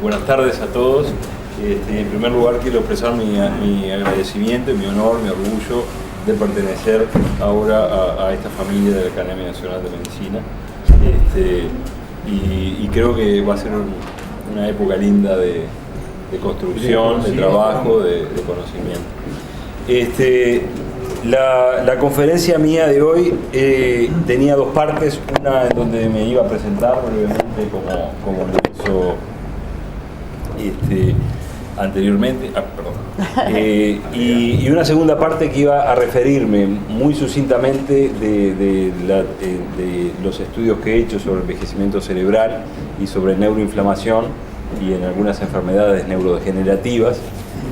Buenas tardes a todos. En primer lugar quiero expresar mi agradecimiento, mi honor, mi orgullo de pertenecer ahora a esta familia de la Academia Nacional de Medicina. Y creo que va a ser una época linda de construcción, de trabajo, de conocimiento. La conferencia mía de hoy tenía dos partes, una en donde me iba a presentar brevemente como lo hizo anteriormente, y una segunda parte que iba a referirme muy sucintamente de los estudios que he hecho sobre envejecimiento cerebral y sobre neuroinflamación y en algunas enfermedades neurodegenerativas,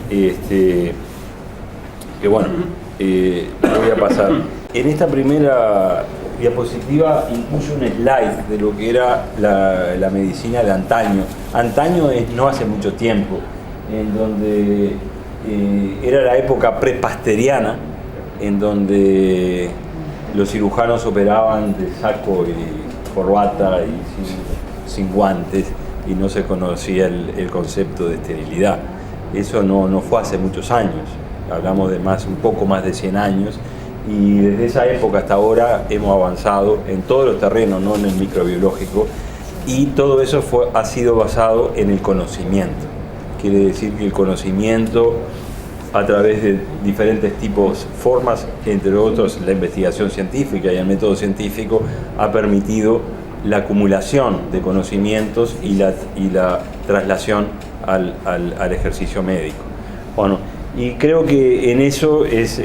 que bueno, voy a pasar. En esta primera diapositiva incluye un slide de lo que era la medicina de antaño. Antaño es no hace mucho tiempo, en donde era la época prepasteriana, en donde los cirujanos operaban de saco y corbata y sin guantes, y no se conocía el concepto de esterilidad. Eso no fue hace muchos años. Hablamos de un poco más de 100 años, y desde esa época hasta ahora hemos avanzado en todos los terrenos, no en el microbiológico, y todo eso ha sido basado en el conocimiento. Quiere decir que el conocimiento, a través de diferentes formas, entre otros la investigación científica y el método científico, ha permitido la acumulación de conocimientos y la traslación al ejercicio médico. Bueno, y creo que en eso es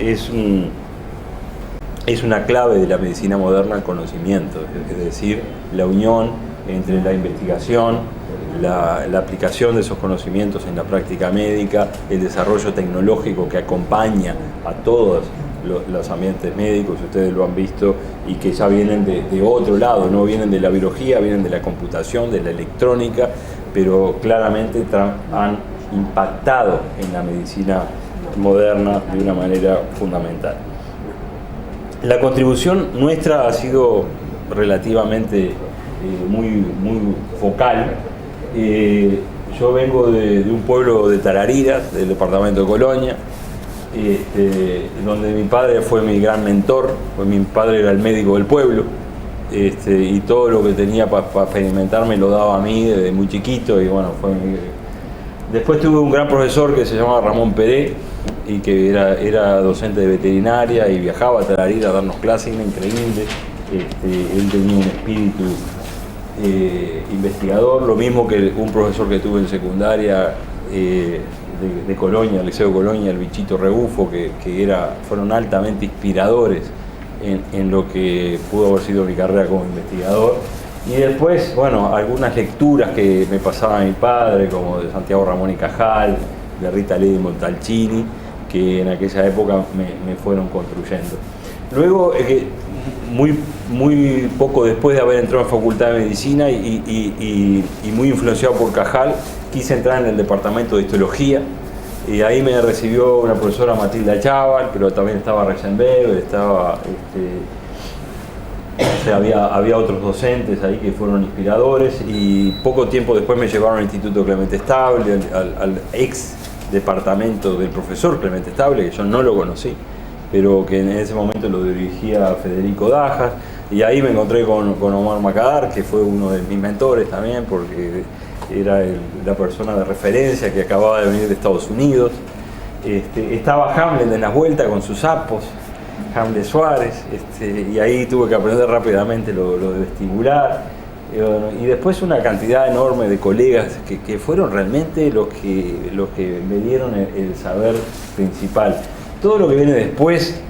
una clave de la medicina moderna el conocimiento, es decir, la unión entre la investigación, la aplicación de esos conocimientos en la práctica médica, el desarrollo tecnológico que acompaña a todos los ambientes médicos, ustedes lo han visto, y que ya vienen de otro lado, no vienen de la biología, vienen de la computación, de la electrónica, pero claramente han impactado en la medicina moderna de una manera fundamental. La contribución nuestra ha sido relativamente muy focal. Yo vengo de un pueblo de Tarariras, del departamento de Colonia, donde mi padre fue mi gran mentor, mi padre era el médico del pueblo, y todo lo que tenía para experimentar me lo daba a mí desde muy chiquito, y bueno, Después tuve un gran profesor que se llamaba Ramón Peré, y que era docente de veterinaria y viajaba a Tararira a darnos clases, era increíble. Él tenía un espíritu investigador, lo mismo que un profesor que tuve en secundaria de Colonia, el Liceo de Colonia, el Bichito Rebufo, que fueron altamente inspiradores en lo que pudo haber sido mi carrera como investigador. Y después, bueno, algunas lecturas que me pasaba mi padre, como de Santiago Ramón y Cajal, de Rita Lee de Montalcini, que en aquella época me fueron construyendo. Luego, muy poco después de haber entrado en Facultad de Medicina y muy influenciado por Cajal, quise entrar en el departamento de Histología, y ahí me recibió una profesora, Matilda Chaval, pero también estaba Reisenberg, había otros docentes ahí que fueron inspiradores, y poco tiempo después me llevaron al Instituto Clemente Estable, al ex departamento del profesor Clemente Estable, que yo no lo conocí, pero que en ese momento lo dirigía Federico Dajas, y ahí me encontré con Omar Macadar, que fue uno de mis mentores también, porque era la persona de referencia que acababa de venir de Estados Unidos. Estaba Hamlet en las vueltas con sus sapos, Hamlet Suárez, y ahí tuve que aprender rápidamente lo de vestibular, y después una cantidad enorme de colegas que fueron realmente los que me dieron el saber principal. Todo lo que viene después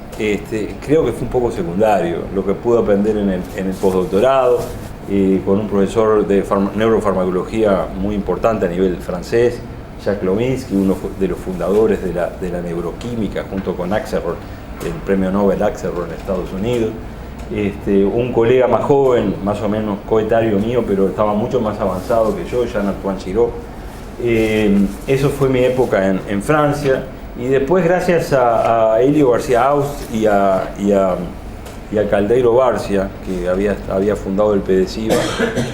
creo que fue un poco secundario, lo que pude aprender en el postdoctorado, con un profesor de neurofarmacología muy importante a nivel francés, Jacques Lominsky, uno de los fundadores de la neuroquímica, junto con Axelrod, el premio Nobel Axelrod en Estados Unidos. Un colega más joven, más o menos coetario mío, pero estaba mucho más avanzado que yo, Jean-Antoine Giraud. Eso fue mi época en Francia, y después, gracias a Elio García Aust y a y a Caldeiro Barcia, que había fundado el PDCIVA,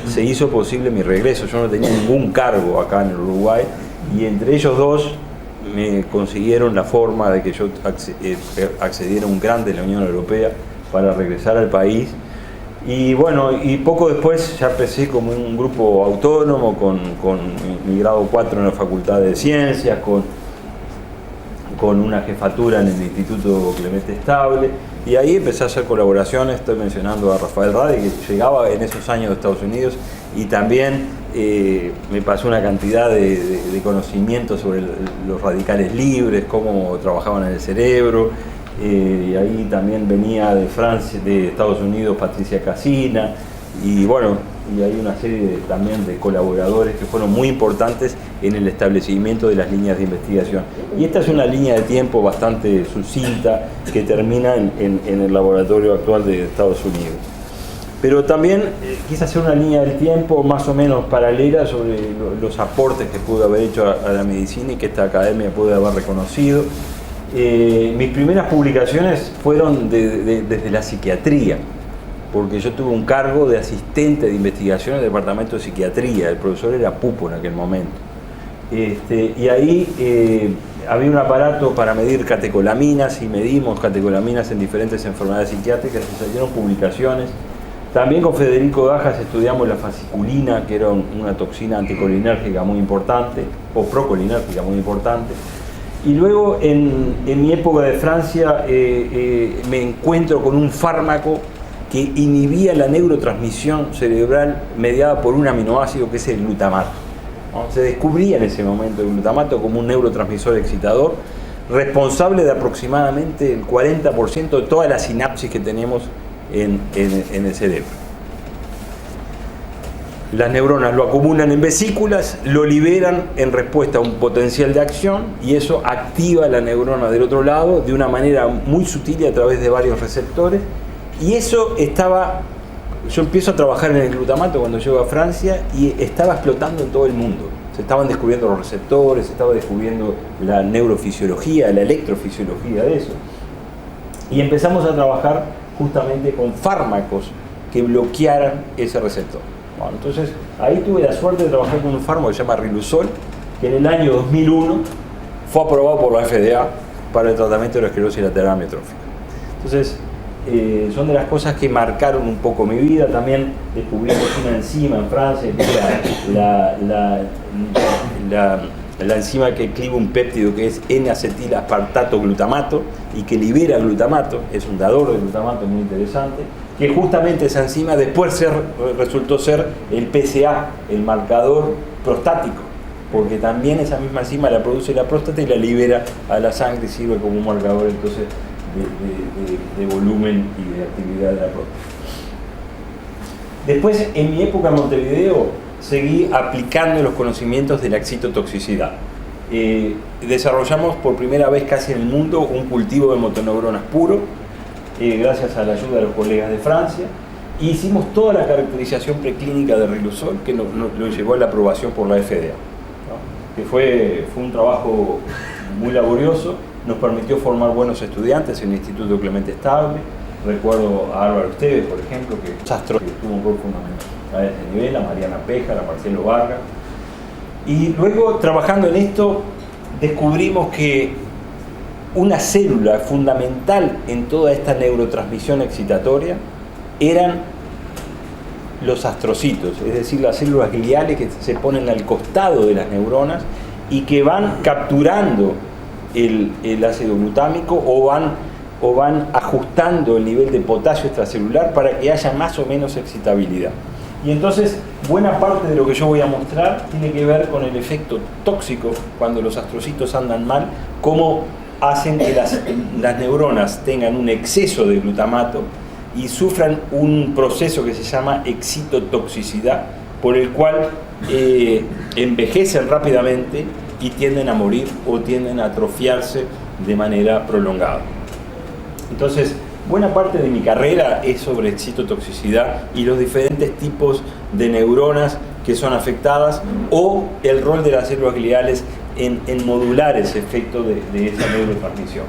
se hizo posible mi regreso. Yo no tenía ningún cargo acá en el Uruguay, y entre ellos dos me consiguieron la forma de que yo accediera a un grant de la Unión Europea para regresar al país. Y bueno, y poco después ya empecé como un grupo autónomo con mi grado 4 en la Facultad de Ciencias, con una jefatura en el Instituto Clemente Estable, y ahí empecé a hacer colaboraciones. Estoy mencionando a Rafael Rade, que llegaba en esos años de Estados Unidos, y también me pasó una cantidad de conocimientos sobre los radicales libres, cómo trabajaban en el cerebro. Y ahí también venía de Francia, de Estados Unidos, Patricia Casina, y bueno, y hay una serie también de colaboradores que fueron muy importantes en el establecimiento de las líneas de investigación. Y esta es una línea de tiempo bastante sucinta que termina en el laboratorio actual de Estados Unidos. Pero también quise hacer una línea del tiempo más o menos paralela sobre los aportes que pude haber hecho a la medicina y que esta academia puede haber reconocido. Mis primeras publicaciones fueron desde la psiquiatría, porque yo tuve un cargo de asistente de investigación en el departamento de psiquiatría. El profesor era Pupo en aquel momento. Y ahí había un aparato para medir catecolaminas, y medimos catecolaminas en diferentes enfermedades psiquiátricas, y salieron publicaciones. También con Federico Dajas estudiamos la fasciculina, que era una toxina anticolinérgica muy importante, o procolinérgica muy importante. Y luego en mi época de Francia me encuentro con un fármaco que inhibía la neurotransmisión cerebral mediada por un aminoácido, que es el glutamato, ¿no? Se descubría en ese momento el glutamato como un neurotransmisor excitador, responsable de aproximadamente el 40% de toda la sinapsis que tenemos en el cerebro. Las neuronas lo acumulan en vesículas, lo liberan en respuesta a un potencial de acción, y eso activa la neurona del otro lado de una manera muy sutil y a través de varios receptores. Y eso yo empiezo a trabajar en el glutamato cuando llego a Francia, y estaba explotando en todo el mundo. Se estaban descubriendo los receptores, se estaba descubriendo la neurofisiología, la electrofisiología de eso. Y empezamos a trabajar justamente con fármacos que bloquearan ese receptor. Bueno, entonces ahí tuve la suerte de trabajar con un fármaco que se llama Riluzol, que en el año 2001 fue aprobado por la FDA para el tratamiento de la esclerosis lateral amiotrófica. Entonces, son de las cosas que marcaron un poco mi vida. También descubrimos una enzima en Francia, que es la enzima que cliva un péptido que es N-acetil-aspartato glutamato, y que libera glutamato, es un dador de glutamato muy interesante, que justamente esa enzima después resultó ser el PSA, el marcador prostático, porque también esa misma enzima la produce la próstata y la libera a la sangre, y sirve como un marcador entonces de volumen y de actividad de la próstata. Después, en mi época en Montevideo, seguí aplicando los conocimientos de la excitotoxicidad. Desarrollamos por primera vez casi en el mundo un cultivo de motoneuronas puro, gracias a la ayuda de los colegas de Francia. Hicimos toda la caracterización preclínica de Riluzol, que lo llevó a la aprobación por la FDA, ¿no? Que fue un trabajo muy laborioso. Nos permitió formar buenos estudiantes en el Instituto Clemente Estable. Recuerdo a Álvaro Esteves, por ejemplo, que tuvo un rol fundamental a ese nivel, a Mariana Péjar, a Marcelo Vargas. Y luego, trabajando en esto, descubrimos que una célula fundamental en toda esta neurotransmisión excitatoria eran los astrocitos, es decir, las células gliales que se ponen al costado de las neuronas y que van capturando el ácido glutámico o van ajustando el nivel de potasio extracelular para que haya más o menos excitabilidad. Y entonces, buena parte de lo que yo voy a mostrar tiene que ver con el efecto tóxico cuando los astrocitos andan mal, cómo hacen que las neuronas tengan un exceso de glutamato y sufran un proceso que se llama excitotoxicidad, por el cual envejecen rápidamente y tienden a morir o tienden a atrofiarse de manera prolongada. Entonces, buena parte de mi carrera es sobre excitotoxicidad y los diferentes tipos de neuronas que son afectadas, o el rol de las células gliales en modular ese efecto de esa neurotransmisión.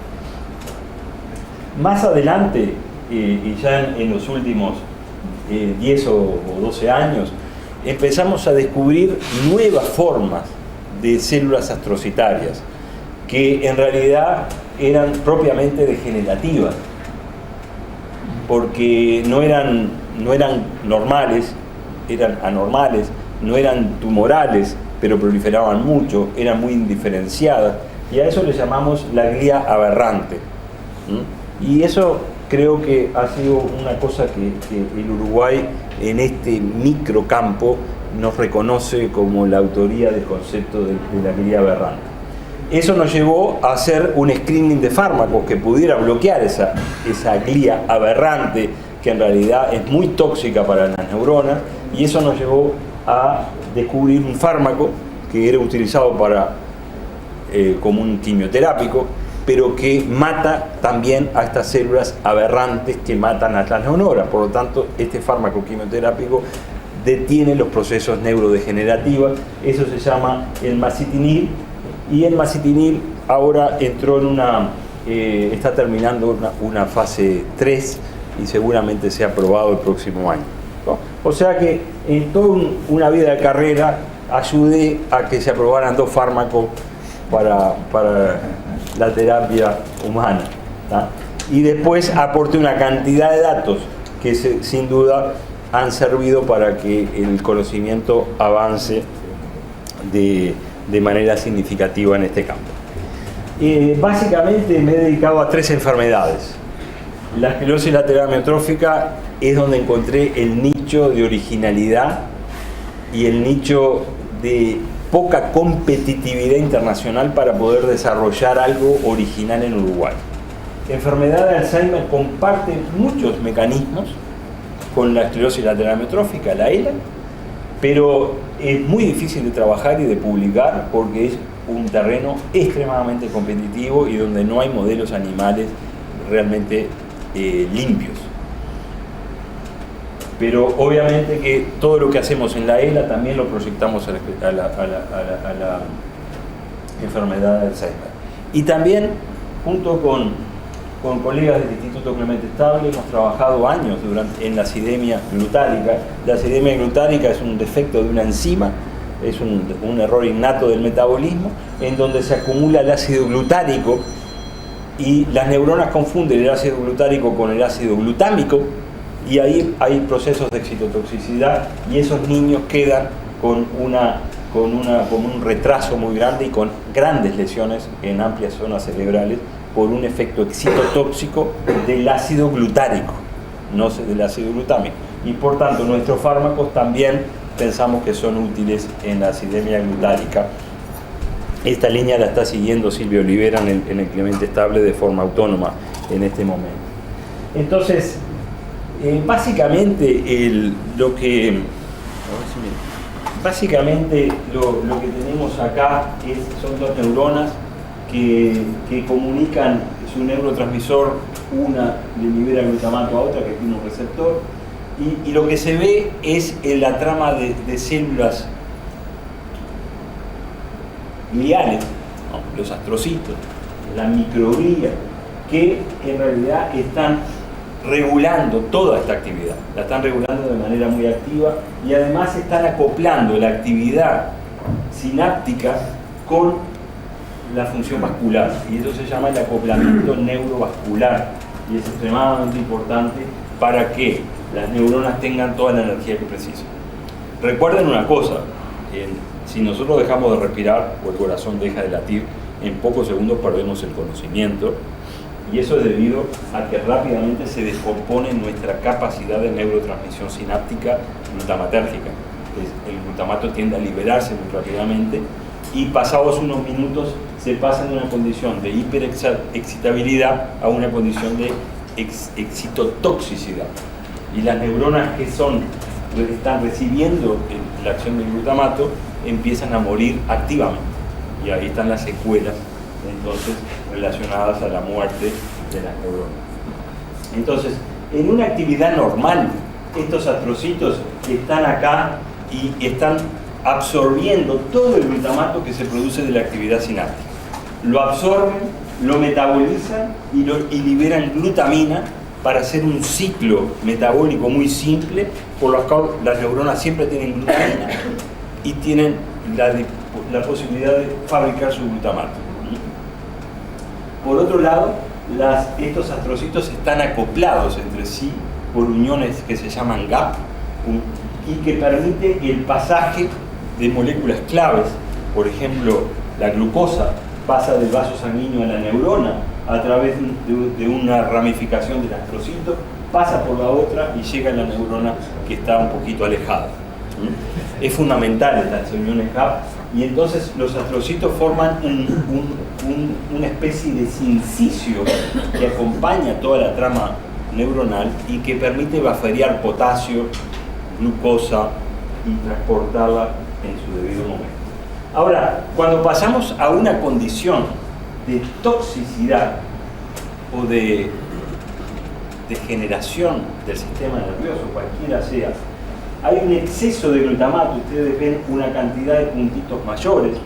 Más adelante y ya en los últimos 10 o 12 años, empezamos a descubrir nuevas formas de células astrocitarias que en realidad eran propiamente degenerativas, porque no eran normales, eran anormales, no eran tumorales, pero proliferaban mucho, eran muy indiferenciadas, y a eso le llamamos la glía aberrante. Y eso creo que ha sido una cosa que el Uruguay en este microcampo nos reconoce como la autoría del concepto de la glía aberrante. Eso nos llevó a hacer un screening de fármacos que pudiera bloquear esa glía aberrante, que en realidad es muy tóxica para las neuronas, y eso nos llevó a descubrir un fármaco que era utilizado como un quimioterápico, pero que mata también a estas células aberrantes que matan a las neuronas. Por lo tanto, este fármaco quimioterápico detiene los procesos neurodegenerativos. Eso se llama el masitinib, y el masitinib ahora entró en está terminando una fase 3 y seguramente sea aprobado el próximo año, ¿no? O sea que en toda una vida de carrera ayudé a que se aprobaran 2 fármacos para la terapia humana, ¿tá? Y después aporté una cantidad de datos que sin duda han servido para que el conocimiento avance de manera significativa en este campo. Básicamente me he dedicado a 3 enfermedades. La esclerosis lateral amiotrófica es donde encontré el nicho de originalidad y el nicho de poca competitividad internacional para poder desarrollar algo original en Uruguay. La enfermedad de Alzheimer comparte muchos mecanismos con la esclerosis lateral amiotrófica, la ELA, pero es muy difícil de trabajar y de publicar porque es un terreno extremadamente competitivo y donde no hay modelos animales realmente limpios. Pero obviamente que todo lo que hacemos en la ELA también lo proyectamos a la enfermedad de Alzheimer. Y también, junto con colegas del Instituto Clemente Estable, hemos trabajado años en la acidemia glutárica. La acidemia glutárica es un defecto de una enzima, es un error innato del metabolismo, en donde se acumula el ácido glutárico y las neuronas confunden el ácido glutárico con el ácido glutámico, y ahí hay procesos de excitotoxicidad, y esos niños quedan con un retraso muy grande y con grandes lesiones en amplias zonas cerebrales por un efecto excitotóxico del ácido glutárico, no del ácido glutámico. Y por tanto nuestros fármacos también pensamos que son útiles en la acidemia glutárica. Esta línea la está siguiendo Silvia Olivera en el Clemente Estable de forma autónoma en este momento. Entonces, básicamente lo que tenemos acá son 2 neuronas que comunican su neurotransmisor, una le libera glutamato a otra que tiene un receptor, y lo que se ve es en la trama de células gliales, ¿no? Los astrocitos, la microglía, que en realidad están regulando toda esta actividad, la están regulando de manera muy activa, y además están acoplando la actividad sináptica con la función vascular, y eso se llama el acoplamiento neurovascular, y es extremadamente importante para que las neuronas tengan toda la energía que precisan. Recuerden una cosa, si nosotros dejamos de respirar o el corazón deja de latir, en pocos segundos perdemos el conocimiento, y eso es debido a que rápidamente se descompone nuestra capacidad de neurotransmisión sináptica glutamatérgica. El glutamato tiende a liberarse muy rápidamente, y pasados unos minutos se pasa de una condición de hiperexcitabilidad a una condición de excitotoxicidad. Y las neuronas que están recibiendo la acción del glutamato empiezan a morir activamente. Y ahí están las secuelas, entonces, relacionadas a la muerte de las neuronas. Entonces, en una actividad normal, estos astrocitos están acá y están absorbiendo todo el glutamato que se produce de la actividad sináptica. Lo absorben, lo metabolizan y liberan glutamina, para hacer un ciclo metabólico muy simple, por lo cual las neuronas siempre tienen glutamina y tienen la posibilidad de fabricar su glutamato. Por otro lado, estos astrocitos están acoplados entre sí por uniones que se llaman gap y que permiten el pasaje de moléculas claves. Por ejemplo, la glucosa pasa del vaso sanguíneo a la neurona a través de una ramificación del astrocito, pasa por la otra y llega a la neurona que está un poquito alejada. Es fundamental estas uniones gap, y entonces los astrocitos forman una especie de sincicio que acompaña toda la trama neuronal y que permite bufferear potasio, glucosa y transportarla en su debido momento. Ahora, cuando pasamos a una condición de toxicidad o de degeneración del sistema nervioso, cualquiera sea, hay un exceso de glutamato, ustedes ven una cantidad de puntitos mayores.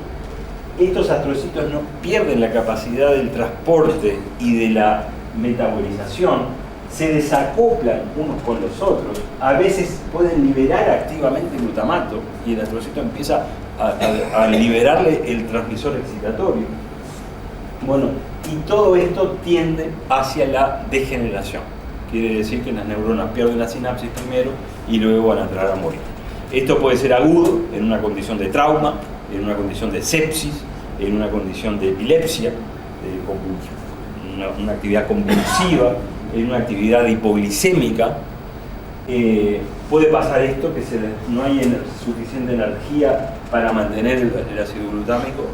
Estos astrocitos no pierden la capacidad del transporte y de la metabolización, se desacoplan unos con los otros, a veces pueden liberar activamente glutamato y el astrocito empieza a liberarle el transmisor excitatorio. Bueno, y todo esto tiende hacia la degeneración. Quiere decir que las neuronas pierden la sinapsis primero y luego van a entrar a morir. Esto puede ser agudo en una condición de trauma, en una condición de sepsis, en una condición de epilepsia, de una actividad convulsiva, en una actividad hipoglicémica. Puede pasar esto, que no hay suficiente energía para mantener el ácido glutámico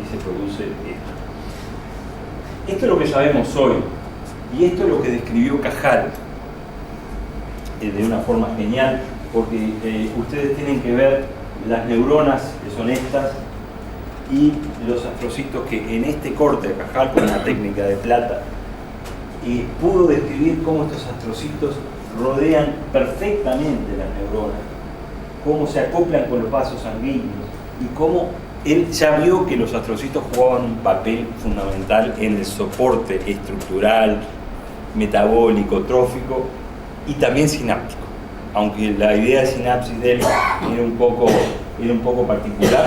y se produce esto. Esto es lo que sabemos hoy, y esto es lo que describió Cajal de una forma genial, porque ustedes tienen que ver las neuronas, que son estas, y los astrocitos que en este corte de Cajal, con una técnica de plata, pudo describir cómo estos astrocitos rodean perfectamente las neuronas, cómo se acoplan con los vasos sanguíneos y cómo él ya vio que los astrocitos jugaban un papel fundamental en el soporte estructural, metabólico, trófico y también sináptico. Aunque la idea de sinapsis de él era un poco particular,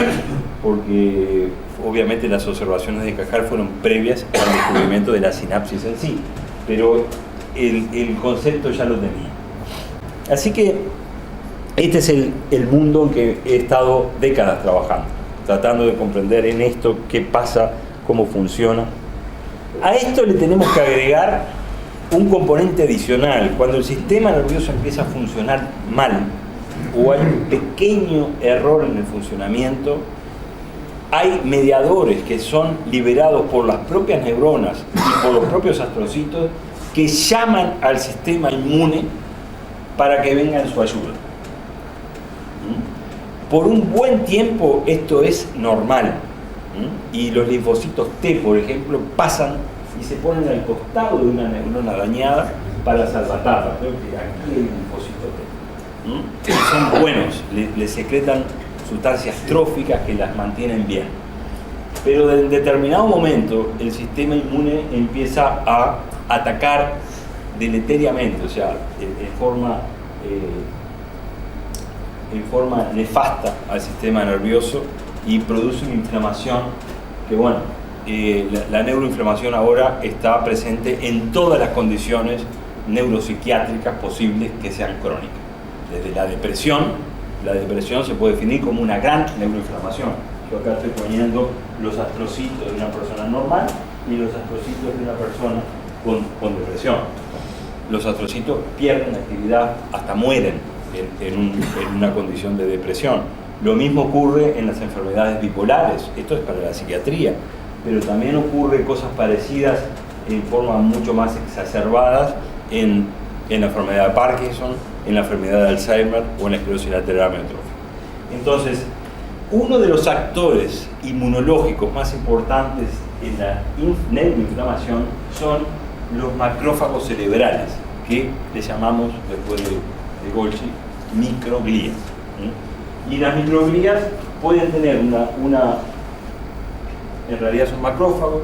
porque obviamente las observaciones de Cajal fueron previas al descubrimiento de la sinapsis en sí, pero el concepto ya lo tenía. Así que este es el mundo en que he estado décadas trabajando, tratando de comprender en esto qué pasa, cómo funciona. A esto le tenemos que agregar un componente adicional. Cuando el sistema nervioso empieza a funcionar mal o hay un pequeño error en el funcionamiento, hay mediadores que son liberados por las propias neuronas y por los propios astrocitos que llaman al sistema inmune para que venga en su ayuda. Por un buen tiempo esto es normal, y los linfocitos T, por ejemplo, pasan y se ponen al costado de una neurona dañada para salvatarla. Creo que aquí hay un linfocito T, que son buenos, le secretan sustancias tróficas que las mantienen bien. Pero en determinado momento el sistema inmune empieza a atacar deleteriamente, o sea, en forma nefasta al sistema nervioso, y produce una inflamación que, bueno, la neuroinflamación ahora está presente en todas las condiciones neuropsiquiátricas posibles que sean crónicas. Desde la depresión se puede definir como una gran neuroinflamación. Yo acá estoy poniendo los astrocitos de una persona normal y los astrocitos de una persona con depresión. Los astrocitos pierden actividad, hasta mueren en una condición de depresión. Lo mismo ocurre en las enfermedades bipolares. Esto es para la psiquiatría, pero también ocurre cosas parecidas en forma mucho más exacerbadas en la enfermedad de Parkinson, en la enfermedad de Alzheimer o en la esclerosis lateral amiotrófica. Entonces, uno de los actores inmunológicos más importantes en la neuroinflamación son los macrófagos cerebrales, que le llamamos, después de Golgi, microglías. Y las microglías pueden tener en realidad son macrófagos,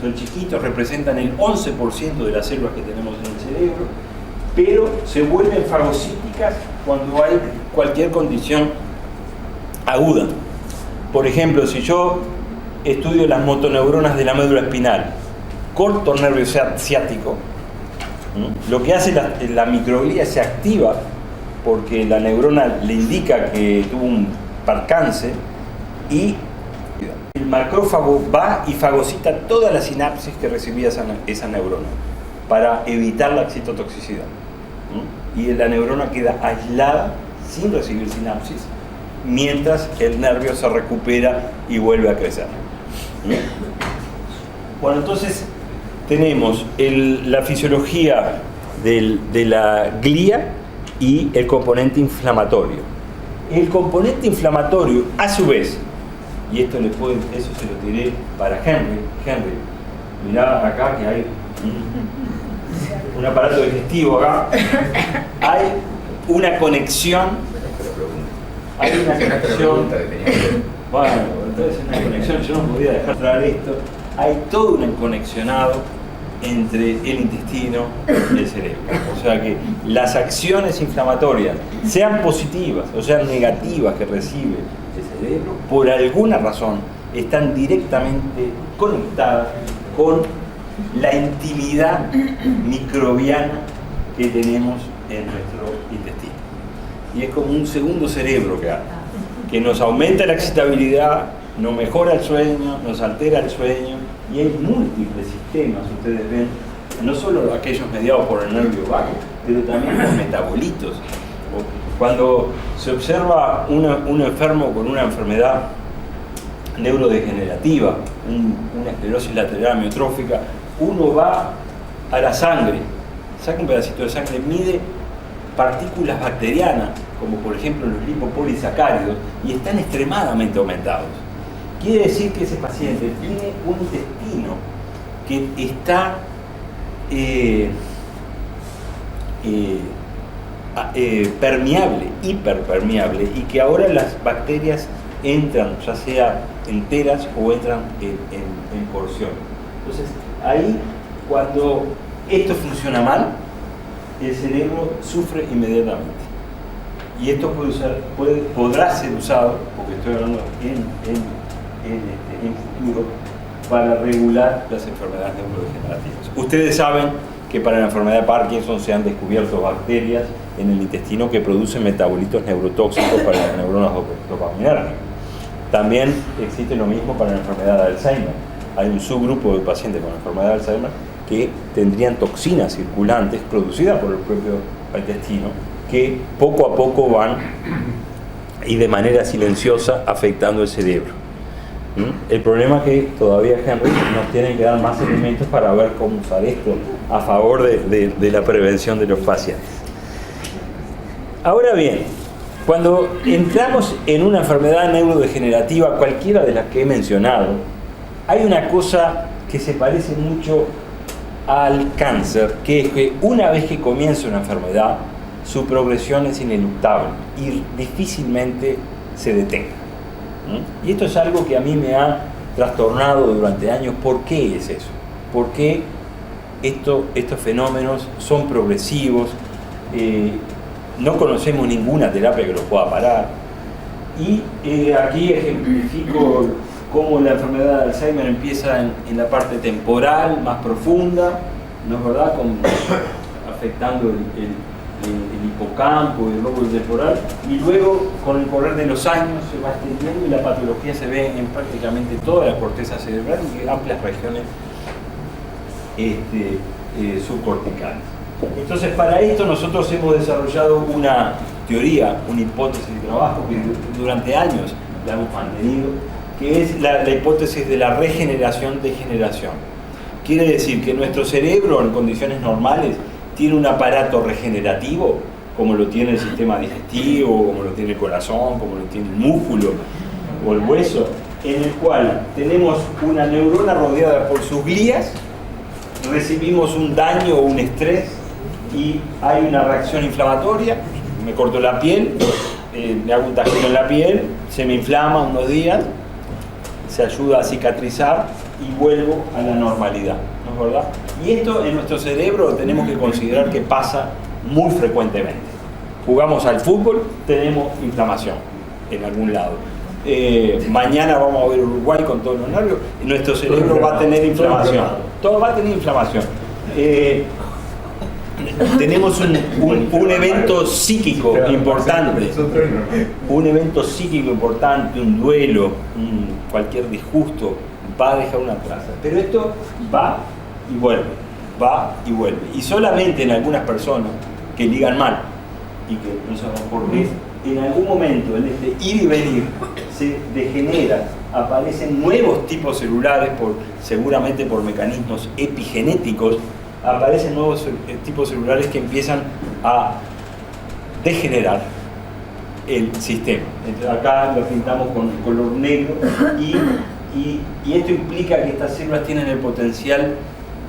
son chiquitos, representan el 11% de las células que tenemos en el cerebro, pero se vuelven fagocíticas cuando hay cualquier condición aguda. Por ejemplo, si yo estudio las motoneuronas de la médula espinal, corto el nervio ciático, lo que hace la microglía se activa porque la neurona le indica que tuvo un percance y el macrófago va y fagocita toda la sinapsis que recibía esa neurona para evitar la excitotoxicidad. Y la neurona queda aislada sin recibir sinapsis mientras el nervio se recupera y vuelve a crecer. Bueno, entonces tenemos la fisiología de la glía y el componente inflamatorio. El componente inflamatorio, a su vez, y eso se lo tiré para Henry. Henry, mirá acá que hay un aparato digestivo acá. Hay una conexión. Bueno, entonces una conexión, yo no podía dejar traer esto. Hay todo un conexionado entre el intestino y el cerebro. O sea que las acciones inflamatorias, sean positivas o sean negativas que recibe el cerebro, por alguna razón están directamente conectadas con la intimidad microbiana que tenemos en nuestro intestino. Y es como un segundo cerebro que nos aumenta la excitabilidad, nos mejora el sueño, nos altera el sueño, y hay múltiples sistemas, ustedes ven, no solo aquellos mediados por el nervio vago, pero también los metabolitos. Cuando se observa un enfermo con una enfermedad neurodegenerativa, una esclerosis lateral amiotrófica, uno va a la sangre, saca un pedacito de sangre, mide partículas bacterianas, como por ejemplo los lipopolisacáridos, y están extremadamente aumentados. Quiere decir que ese paciente tiene un intestino que está permeable, hiperpermeable, y que ahora las bacterias entran, ya sea enteras o entran en porción. Entonces, ahí, cuando esto funciona mal, el cerebro sufre inmediatamente. Y esto podrá ser usado, porque estoy hablando en futuro, para regular las enfermedades neurodegenerativas. Ustedes saben que para la enfermedad de Parkinson se han descubierto bacterias en el intestino que producen metabolitos neurotóxicos para las neuronas dopaminérgicas. También existe lo mismo para la enfermedad de Alzheimer. Hay un subgrupo de pacientes con enfermedad de Alzheimer que tendrían toxinas circulantes producidas por el propio intestino que poco a poco van y de manera silenciosa afectando el cerebro. El problema es que todavía, Henry, nos tienen que dar más elementos para ver cómo usar esto a favor de la prevención de los pacientes. Ahora bien, cuando entramos en una enfermedad neurodegenerativa, cualquiera de las que he mencionado, hay una cosa que se parece mucho al cáncer, que es que una vez que comienza una enfermedad, su progresión es ineluctable y difícilmente se detenga. Y esto es algo que a mí me ha trastornado durante años. ¿Por qué es eso? ¿Por qué estos fenómenos son progresivos? No conocemos ninguna terapia que los pueda parar. Y aquí ejemplifico cómo la enfermedad de Alzheimer empieza en la parte temporal, más profunda, ¿no es verdad? Afectando el hipocampo, el lóbulo temporal, y luego con el correr de los años se va extendiendo y la patología se ve en prácticamente toda la corteza cerebral y amplias regiones subcorticales. Entonces, para esto nosotros hemos desarrollado una teoría, una hipótesis de trabajo que durante años la hemos mantenido, que es la hipótesis de la regeneración-degeneración. Quiere decir que nuestro cerebro en condiciones normales tiene un aparato regenerativo, como lo tiene el sistema digestivo, como lo tiene el corazón, como lo tiene el músculo o el hueso, en el cual tenemos una neurona rodeada por sus glías, recibimos un daño o un estrés y hay una reacción inflamatoria, me corto la piel, me hago un tajín en la piel, se me inflama unos días, se ayuda a cicatrizar y vuelvo a la normalidad, ¿no es verdad? Y esto en nuestro cerebro tenemos que considerar que pasa muy frecuentemente. Jugamos al fútbol, tenemos inflamación en algún lado. Mañana vamos a ver Uruguay con todos los nervios, y nuestro cerebro va a tener inflamación. Todo va a tener inflamación. Tenemos un evento psíquico importante, un duelo, cualquier disgusto va a dejar una traza. Pero esto va y vuelve. Y solamente en algunas personas que ligan mal y que no sabemos por qué, en algún momento en este ir y venir se degenera, aparecen nuevos tipos celulares, seguramente por mecanismos epigenéticos, aparecen nuevos tipos celulares que empiezan a degenerar el sistema. Entonces acá lo pintamos con color negro y esto implica que estas células tienen el potencial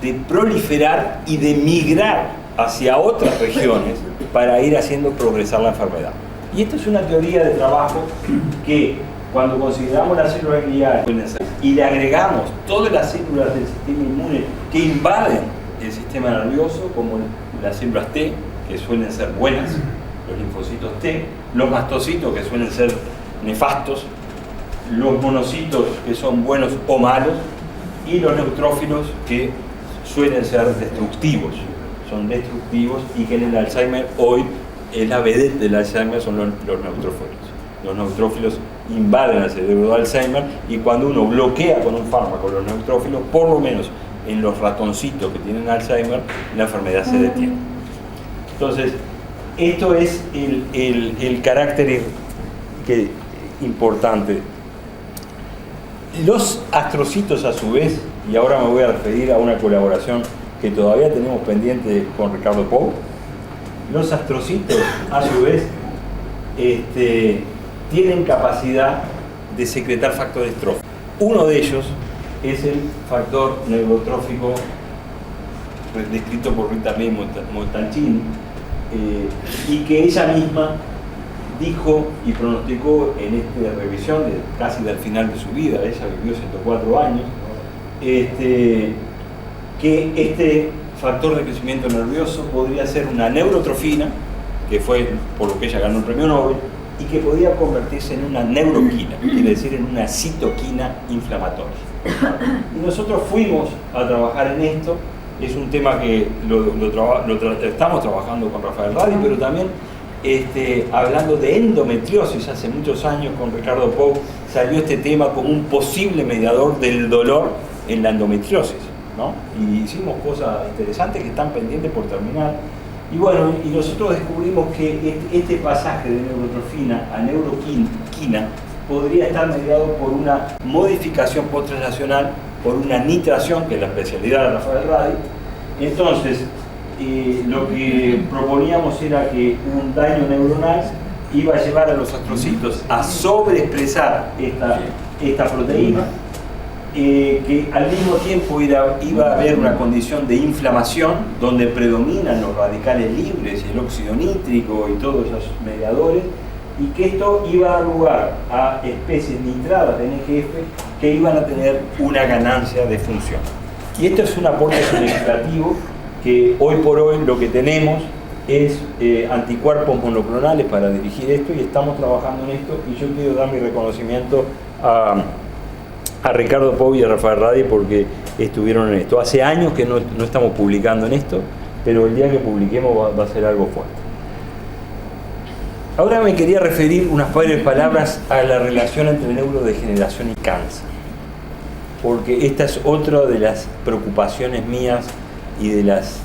de proliferar y de migrar hacia otras regiones para ir haciendo progresar la enfermedad. Y esto es una teoría de trabajo que cuando consideramos las células gliales y le agregamos todas las células del sistema inmune que invaden el sistema nervioso, como las células T, que suelen ser buenas, los linfocitos T, los mastocitos, que suelen ser nefastos, los monocitos, que son buenos o malos, y los neutrófilos, que suelen ser destructivos, son destructivos, y que en el Alzheimer hoy la vedette del Alzheimer son los neutrófilos. Los neutrófilos invaden el cerebro de Alzheimer, y cuando uno bloquea con un fármaco los neutrófilos, por lo menos en los ratoncitos que tienen Alzheimer, la enfermedad se detiene. Entonces, esto es el carácter importante. Los astrocitos, a su vez, y ahora me voy a referir a una colaboración que todavía tenemos pendiente con Ricardo Pou, los astrocitos, a su vez, tienen capacidad de secretar factores tróficos. Uno de ellos es el factor neurotrófico descrito por Rita Lee Montalcini, y que ella misma dijo y pronosticó en esta revisión casi del final de su vida, ella vivió 104 años, que este factor de crecimiento nervioso podría ser una neurotrofina, que fue por lo que ella ganó el premio Nobel, y que podía convertirse en una neuroquina, quiere decir en una citoquina inflamatoria. Y nosotros fuimos a trabajar en esto. Es un tema que estamos trabajando con Rafael Radi, pero también hablando de endometriosis. Hace muchos años con Ricardo Pou salió este tema como un posible mediador del dolor en la endometriosis, ¿no? Y hicimos cosas interesantes que están pendientes por terminar. Y bueno, y nosotros descubrimos que este pasaje de neurotrofina a neuroquina podría estar mediado por una modificación post-translacional, por una nitración, que es la especialidad de Rafael Radi. Entonces, lo que proponíamos era que un daño neuronal iba a llevar a los astrocitos a sobreexpresar esta proteína, que al mismo tiempo iba a haber una condición de inflamación donde predominan los radicales libres y el óxido nítrico y todos esos mediadores, y que esto iba a dar lugar a especies nitradas de NGF que iban a tener una ganancia de función. Y esto es un aporte significativo, que hoy por hoy lo que tenemos es anticuerpos monoclonales para dirigir esto, y estamos trabajando en esto, y yo quiero dar mi reconocimiento a Ricardo Pou y a Rafael Radi porque estuvieron en esto. Hace años que no estamos publicando en esto, pero el día que publiquemos va a ser algo fuerte. Ahora me quería referir unas breves palabras a la relación entre neurodegeneración y cáncer, porque esta es otra de las preocupaciones mías y de las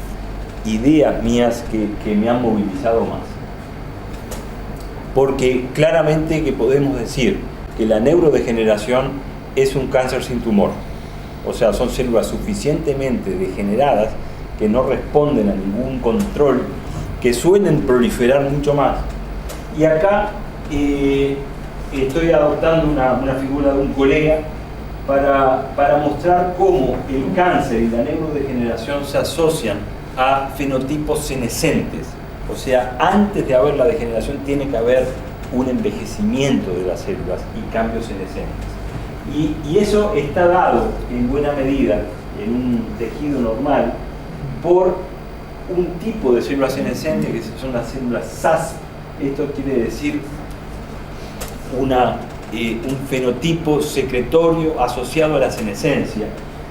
ideas mías que me han movilizado más. Porque claramente que podemos decir que la neurodegeneración es un cáncer sin tumor, o sea, son células suficientemente degeneradas que no responden a ningún control, que suelen proliferar mucho más. Y acá estoy adoptando una figura de un colega para mostrar cómo el cáncer y la neurodegeneración se asocian a fenotipos senescentes. O sea, antes de haber la degeneración tiene que haber un envejecimiento de las células y cambios senescentes. Y eso está dado en buena medida en un tejido normal por un tipo de células senescentes que son las células SASP. Esto quiere decir un fenotipo secretorio asociado a la senescencia,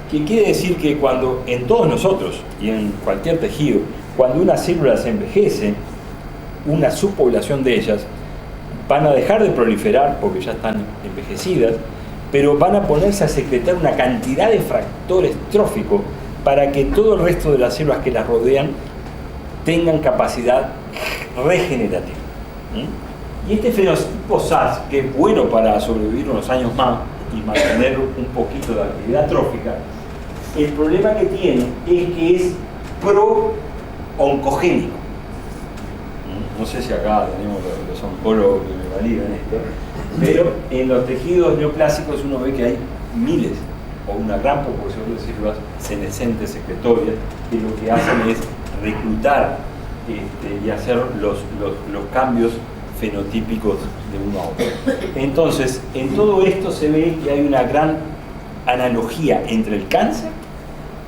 que quiere decir que cuando en todos nosotros y en cualquier tejido, cuando unas células envejecen, una subpoblación de ellas van a dejar de proliferar porque ya están envejecidas, pero van a ponerse a secretar una cantidad de factores tróficos para que todo el resto de las células que las rodean tengan capacidad regenerativa. Y este fenotipo SAS, que es bueno para sobrevivir unos años más y mantener un poquito de actividad trófica, el problema que tiene es que es pro-oncogénico. No sé si acá tenemos los oncólogos que me validan esto, pero en los tejidos neoplásicos uno ve que hay miles o una gran proporción de células senescentes secretorias que lo que hacen es reclutar y hacer los cambios fenotípicos de uno a otro. Entonces, en todo esto se ve que hay una gran analogía entre el cáncer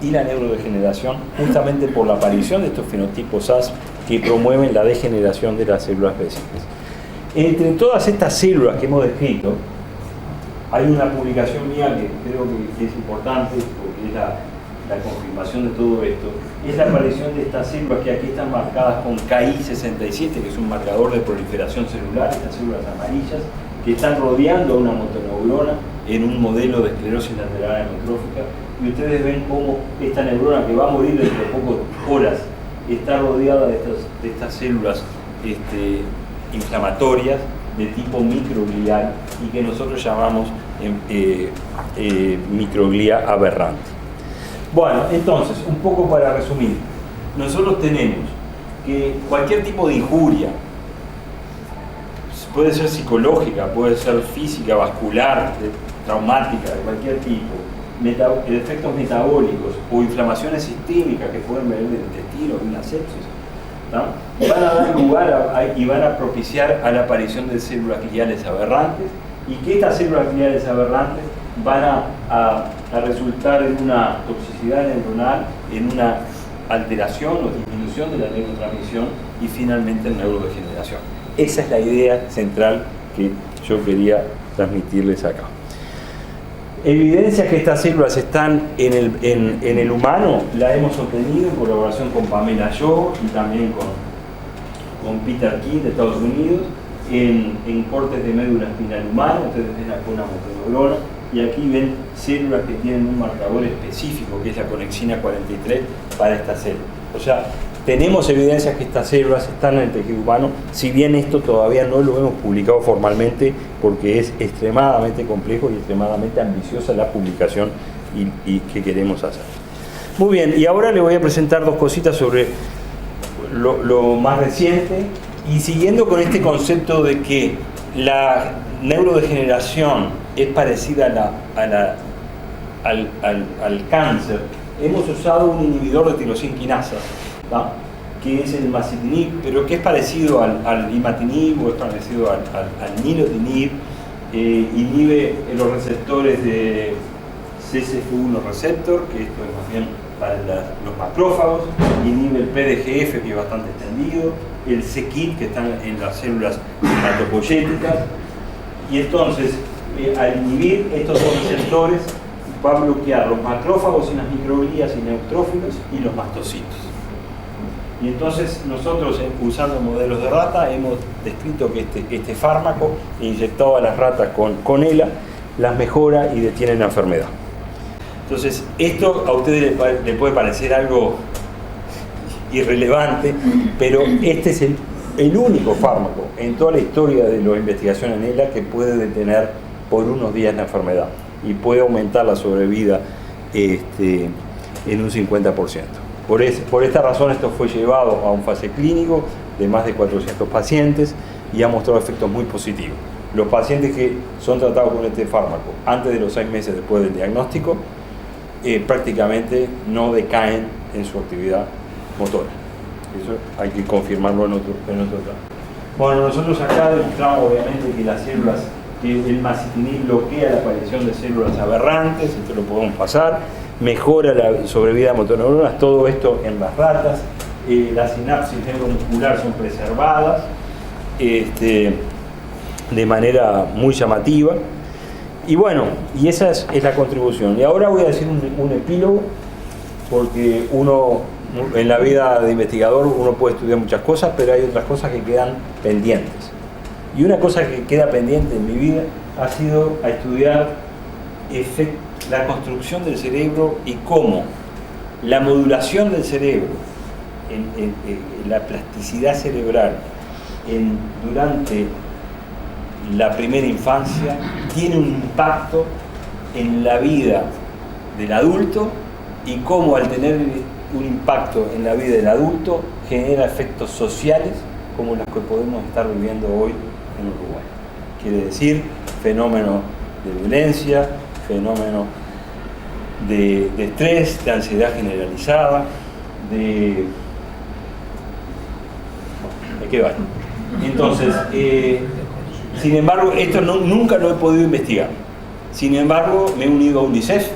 y la neurodegeneración, justamente por la aparición de estos fenotipos SAS que promueven la degeneración de las células vesicales. Entre todas estas células que hemos descrito, hay una publicación mía que creo que es importante porque es la confirmación de todo esto, es la aparición de estas células que aquí están marcadas con KI67, que es un marcador de proliferación celular, estas células amarillas, que están rodeando a una motoneurona en un modelo de esclerosis lateral amiotrófica, y ustedes ven cómo esta neurona, que va a morir dentro de pocas horas, está rodeada de estas células inflamatorias de tipo microglial y que nosotros llamamos microglia aberrante. Bueno, entonces, un poco para resumir, nosotros tenemos que cualquier tipo de injuria, puede ser psicológica, puede ser física, vascular, traumática, de cualquier tipo, efectos metabólicos o inflamaciones sistémicas que pueden venir del intestino, de una sepsis, ¿no? Van a dar lugar y van a propiciar a la aparición de células gliales aberrantes, y que estas células gliales aberrantes van a resultar en una toxicidad neuronal, en una alteración o disminución de la neurotransmisión y finalmente en neurodegeneración. Esa es la idea central que yo quería transmitirles acá. Evidencia que estas células están en el humano la hemos obtenido en colaboración con Pamela Shaw y también con Peter King de Estados Unidos en cortes de médula espinal humana. Ustedes ven acá una motoneurona y aquí ven células que tienen un marcador específico que es la conexina 43 para esta célula. O sea, tenemos evidencias que estas células están en el tejido humano, si bien esto todavía no lo hemos publicado formalmente porque es extremadamente complejo y extremadamente ambiciosa la publicación y que queremos hacer. Muy bien, y ahora le voy a presentar dos cositas sobre lo más reciente y siguiendo con este concepto de que la neurodegeneración es parecida al cáncer, hemos usado un inhibidor de tirosina quinasa, ¿no? Que es el masitinib, pero que es parecido al imatinib o es parecido al nilotinib, inhibe los receptores de CSF1 receptor, que esto es más bien para los macrófagos, inhibe el PDGF, que es bastante extendido, el c-KIT, que están en las células hematopoyéticas, y entonces al inhibir estos dos receptores va a bloquear los macrófagos y las microglías y neutrófilos y los mastocitos. Y entonces nosotros, usando modelos de rata, hemos descrito que este fármaco inyectado a las ratas con ELA las mejora y detiene la enfermedad. Entonces, esto a ustedes les puede parecer algo irrelevante, pero este es el único fármaco en toda la historia de la investigación en ELA que puede detener por unos días la enfermedad y puede aumentar la sobrevida en un 50%. Por esta razón esto fue llevado a un fase clínico de más de 400 pacientes y ha mostrado efectos muy positivos. Los pacientes que son tratados con este fármaco antes de los 6 meses después del diagnóstico prácticamente no decaen en su actividad motora. Eso hay que confirmarlo en otro caso. Bueno, nosotros acá demostramos obviamente que las células que el masitinib bloquea la aparición de células aberrantes, esto lo podemos pasar, mejora la sobrevida de motoneuronas, todo esto en las ratas, las sinapsis neuromusculares son preservadas de manera muy llamativa. Y bueno, y esa es la contribución. Y ahora voy a decir un epílogo, porque uno, en la vida de investigador, uno puede estudiar muchas cosas, pero hay otras cosas que quedan pendientes. Y una cosa que queda pendiente en mi vida ha sido a estudiar la construcción del cerebro y cómo la modulación del cerebro, la plasticidad cerebral durante la primera infancia tiene un impacto en la vida del adulto, y cómo al tener un impacto en la vida del adulto genera efectos sociales como los que podemos estar viviendo hoy en Uruguay. Quiere decir, fenómenos de violencia, fenómenos de estrés, de ansiedad generalizada, ¿de qué va? Entonces, sin embargo, esto nunca lo he podido investigar. Sin embargo, me he unido a UNICEF,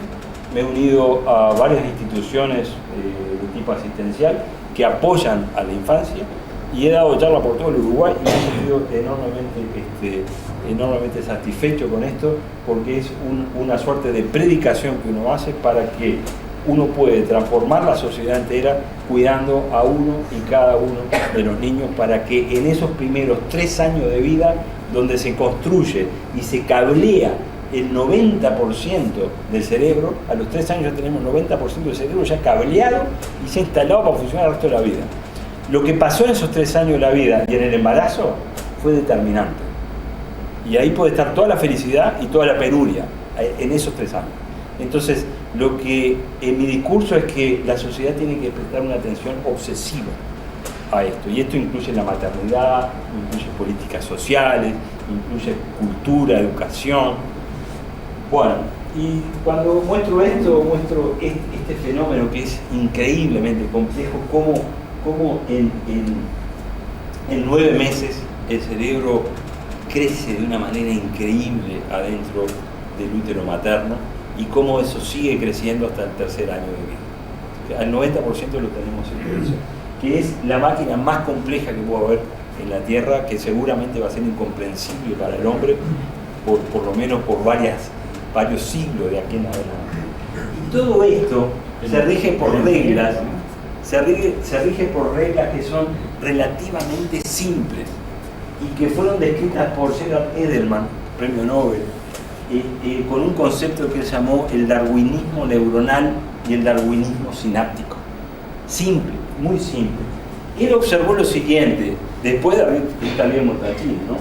me he unido a varias instituciones de tipo asistencial que apoyan a la infancia, y he dado charla por todo el Uruguay y me he sentido enormemente satisfecho con esto, porque es una suerte de predicación que uno hace para que uno puede transformar la sociedad entera cuidando a uno y cada uno de los niños, para que en esos primeros 3 años de vida, donde se construye y se cablea el 90% del cerebro, a los 3 años ya tenemos 90% del cerebro ya cableado y se ha instalado para funcionar el resto de la vida. Lo que pasó en esos 3 años de la vida y en el embarazo fue determinante. Y ahí puede estar toda la felicidad y toda la penuria, en esos 3 años. Entonces, lo que en mi discurso es que la sociedad tiene que prestar una atención obsesiva a esto. Y esto incluye la maternidad, incluye políticas sociales, incluye cultura, educación. Bueno, y cuando muestro esto, muestro este fenómeno que es increíblemente complejo, cómo en 9 meses el cerebro crece de una manera increíble adentro del útero materno, y cómo eso sigue creciendo hasta el 3er año de vida. Al 90% lo tenemos en progresión, que es la máquina más compleja que puede haber en la Tierra, que seguramente va a ser incomprensible para el hombre, por lo menos por varios siglos de aquí en adelante. Y todo esto se rige por reglas, se rige por reglas que son relativamente simples y que fueron descritas por Gerard Edelman, premio Nobel, con un concepto que él llamó el darwinismo neuronal y el darwinismo sináptico. Simple, muy simple. Él observó lo siguiente, después de haber también Montalcini, ¿no?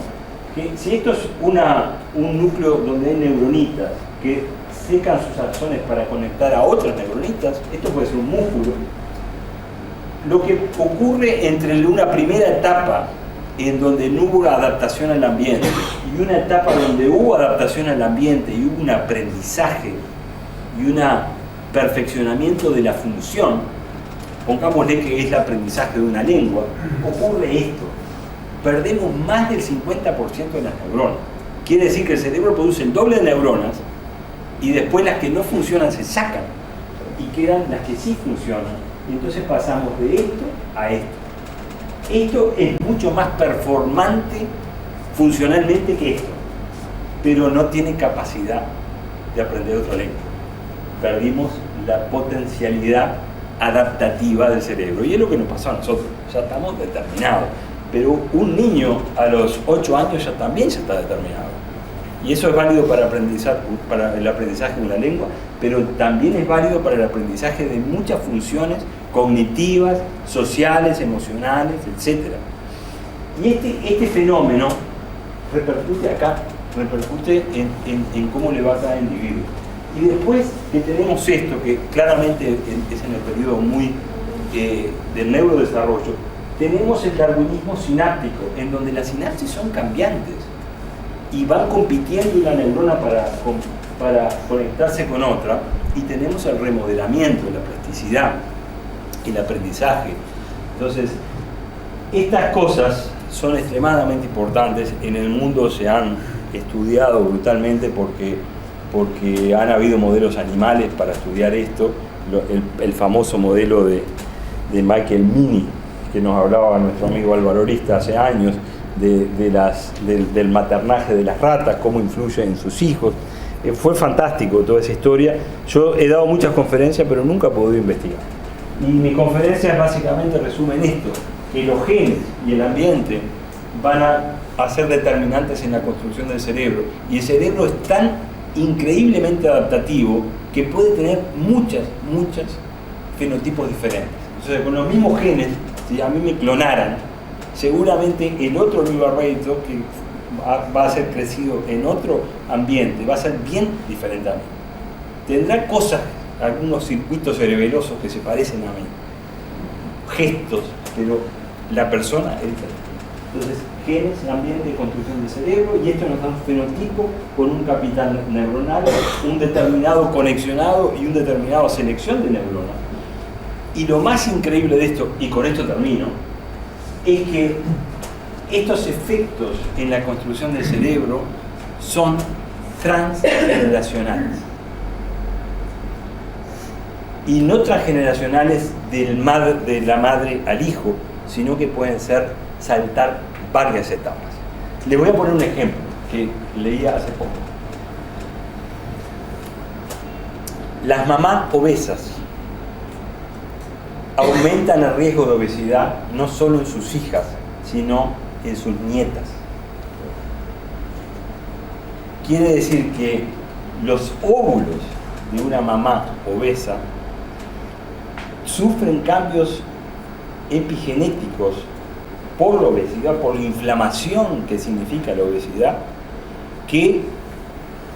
Que si esto es un núcleo donde hay neuronitas que secan sus axones para conectar a otras neuronitas, esto puede ser un músculo. Lo que ocurre entre una primera etapa en donde no hubo adaptación al ambiente y una etapa donde hubo adaptación al ambiente y hubo un aprendizaje y un perfeccionamiento de la función, pongámosle que es el aprendizaje de una lengua, ocurre esto: perdemos más del 50% de las neuronas. Quiere decir que el cerebro produce el doble de neuronas y después las que no funcionan se sacan y quedan las que sí funcionan, y entonces pasamos de esto a esto. Esto es mucho más performante funcionalmente que esto, pero no tiene capacidad de aprender otra lengua. Perdimos la potencialidad adaptativa del cerebro, y es lo que nos pasó a nosotros. Ya estamos determinados, pero un niño a los 8 años ya está determinado, y eso es válido para el aprendizaje de una lengua, pero también es válido para el aprendizaje de muchas funciones cognitivas, sociales, emocionales, etc. Y este fenómeno repercute acá, repercute en cómo le va a cada individuo. Y después que tenemos esto, que claramente es en el periodo muy del neurodesarrollo, tenemos el darwinismo sináptico, en donde las sinapsis son cambiantes y van compitiendo una neurona para conectarse con otra, y tenemos el remodelamiento, la plasticidad, el aprendizaje. Entonces, estas cosas son extremadamente importantes. En el mundo se han estudiado brutalmente porque han habido modelos animales para estudiar esto. El famoso modelo de Michael Mini, que nos hablaba nuestro amigo Álvaro Orista hace años, del maternaje de las ratas, cómo influye en sus hijos. Fue fantástico toda esa historia. Yo he dado muchas conferencias, pero nunca he podido investigar. Y mis conferencias básicamente resumen esto, que los genes y el ambiente van a ser determinantes en la construcción del cerebro. Y el cerebro es tan increíblemente adaptativo que puede tener muchos fenotipos diferentes. Entonces, con los mismos genes, si a mí me clonaran, seguramente el otro Luis Barreto, que va a ser crecido en otro ambiente, va a ser bien diferente a mí. Tendrá cosas, algunos circuitos cerebelosos que se parecen a mí, gestos, pero la persona es diferente. Entonces, genes, ambiente y construcción del cerebro, y esto nos da un fenotipo con un capital neuronal, un determinado conexionado y un determinado selección de neuronas. Y lo más increíble de esto, y con esto termino, es que estos efectos en la construcción del cerebro son transgeneracionales. Y no transgeneracionales de la madre al hijo, sino que pueden saltar varias etapas. Les voy a poner un ejemplo que leía hace poco. Las mamás obesas aumentan el riesgo de obesidad no solo en sus hijas, sino en sus nietas. Quiere decir que los óvulos de una mamá obesa sufren cambios epigenéticos por la obesidad, por la inflamación que significa la obesidad, que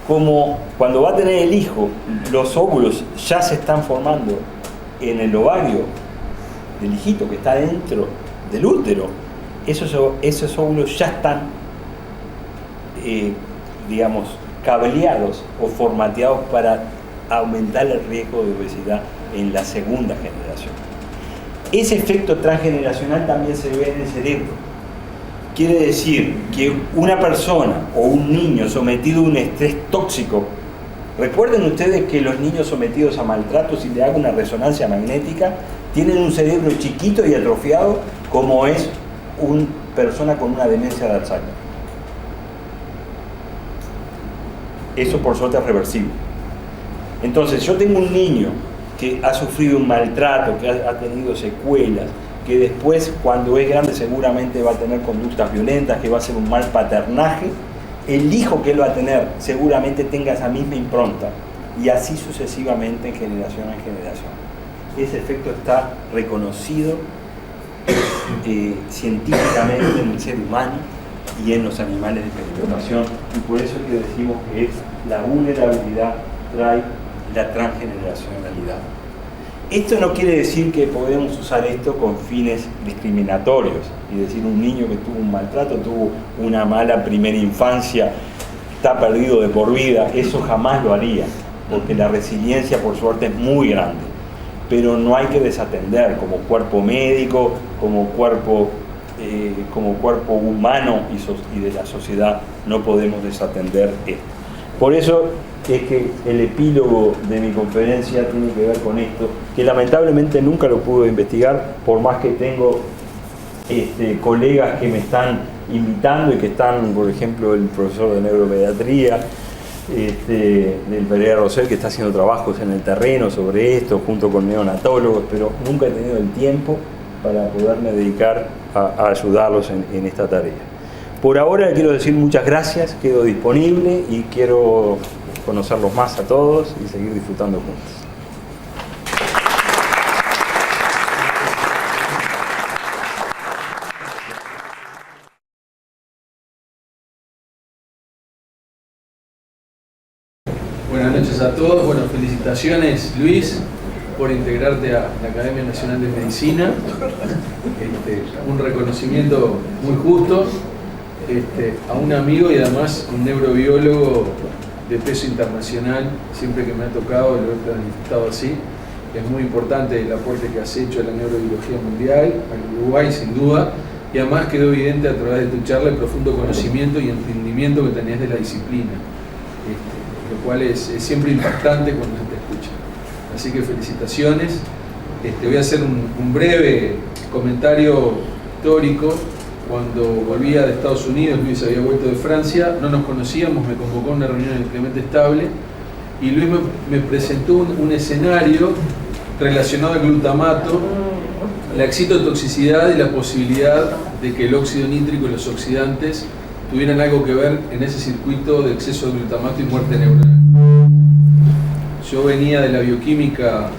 como cuando va a tener el hijo, los óvulos ya se están formando en el ovario del hijito que está dentro del útero, esos óvulos ya están, digamos, cableados o formateados para aumentar el riesgo de obesidad en la segunda generación. Ese efecto transgeneracional también se ve en el cerebro. Quiere decir que una persona o un niño sometido a un estrés tóxico, recuerden ustedes que los niños sometidos a maltrato, si le hago una resonancia magnética, tienen un cerebro chiquito y atrofiado como es una persona con una demencia de Alzheimer. Eso por suerte es reversible. Entonces, yo tengo un niño que ha sufrido un maltrato, que ha tenido secuelas, que después cuando es grande seguramente va a tener conductas violentas, que va a ser un mal paternaje. El hijo que él va a tener seguramente tenga esa misma impronta, y así sucesivamente en generación en generación. Ese efecto está reconocido científicamente en el ser humano y en los animales de experimentación, y por eso es que decimos que la vulnerabilidad trae la transgeneracionalidad. Esto no quiere decir que podemos usar esto con fines discriminatorios y decir un niño que tuvo un maltrato, tuvo una mala primera infancia, está perdido de por vida. Eso jamás lo haría, porque la resiliencia por suerte es muy grande, pero no hay que desatender como cuerpo médico, como cuerpo humano y de la sociedad. No podemos desatender esto. Por eso es que el epílogo de mi conferencia tiene que ver con esto, que lamentablemente nunca lo pude investigar, por más que tengo colegas que me están invitando y que están, por ejemplo, el profesor de neuropediatría del Pereira Rosell, que está haciendo trabajos en el terreno sobre esto junto con neonatólogos, pero nunca he tenido el tiempo para poderme dedicar a ayudarlos en esta tarea. Por ahora quiero decir muchas gracias, quedo disponible y quiero conocerlos más a todos y seguir disfrutando juntos. Buenas noches a todos. Bueno, felicitaciones, Luis, por integrarte a la Academia Nacional de Medicina. Un reconocimiento muy justo a un amigo y además un neurobiólogo de peso internacional. Siempre que me ha tocado lo he planificado así. Es muy importante el aporte que has hecho a la neurobiología mundial, al Uruguay sin duda, y además quedó evidente a través de tu charla el profundo conocimiento y entendimiento que tenés de la disciplina, lo cual es siempre impactante cuando se te escucha. Así que felicitaciones. Voy a hacer un breve comentario histórico. Cuando volvía de Estados Unidos, Luis había vuelto de Francia, no nos conocíamos, me convocó a una reunión en el Clemente Estable y Luis me presentó un escenario relacionado al glutamato, la excitotoxicidad y la posibilidad de que el óxido nítrico y los oxidantes tuvieran algo que ver en ese circuito de exceso de glutamato y muerte neuronal. Yo venía de la bioquímica,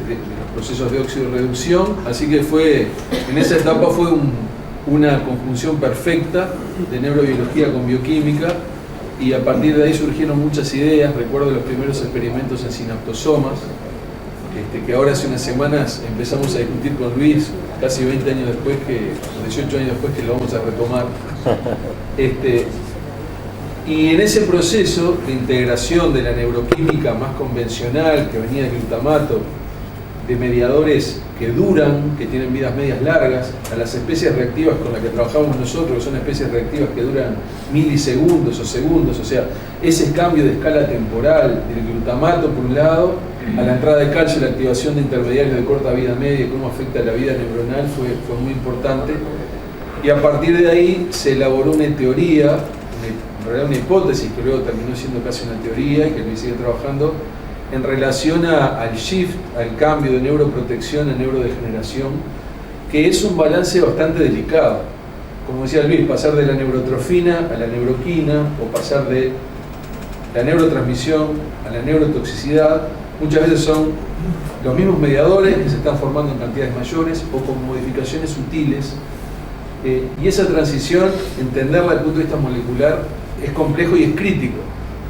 de los procesos de oxidorreducción, así que en esa etapa fue una conjunción perfecta de neurobiología con bioquímica, y a partir de ahí surgieron muchas ideas. Recuerdo los primeros experimentos en sinaptosomas, que ahora hace unas semanas empezamos a discutir con Luis, casi 20 años después, 18 años después, que lo vamos a retomar. Y en ese proceso de integración de la neuroquímica más convencional, que venía del glutamato, de mediadores que duran, que tienen vidas medias largas, a las especies reactivas con las que trabajamos nosotros, que son especies reactivas que duran milisegundos o segundos, o sea, ese cambio de escala temporal del glutamato por un lado, a la entrada de calcio y la activación de intermediarios de corta vida media y cómo afecta a la vida neuronal fue muy importante. Y a partir de ahí se elaboró una teoría, en realidad una hipótesis que luego terminó siendo casi una teoría y que Luis sigue trabajando, en relación al shift, al cambio de neuroprotección a neurodegeneración, que es un balance bastante delicado. Como decía Luis, pasar de la neurotrofina a la neuroquina, o pasar de la neurotransmisión a la neurotoxicidad, muchas veces son los mismos mediadores que se están formando en cantidades mayores o con modificaciones sutiles. Y esa transición, entenderla desde el punto de vista molecular, es complejo y es crítico,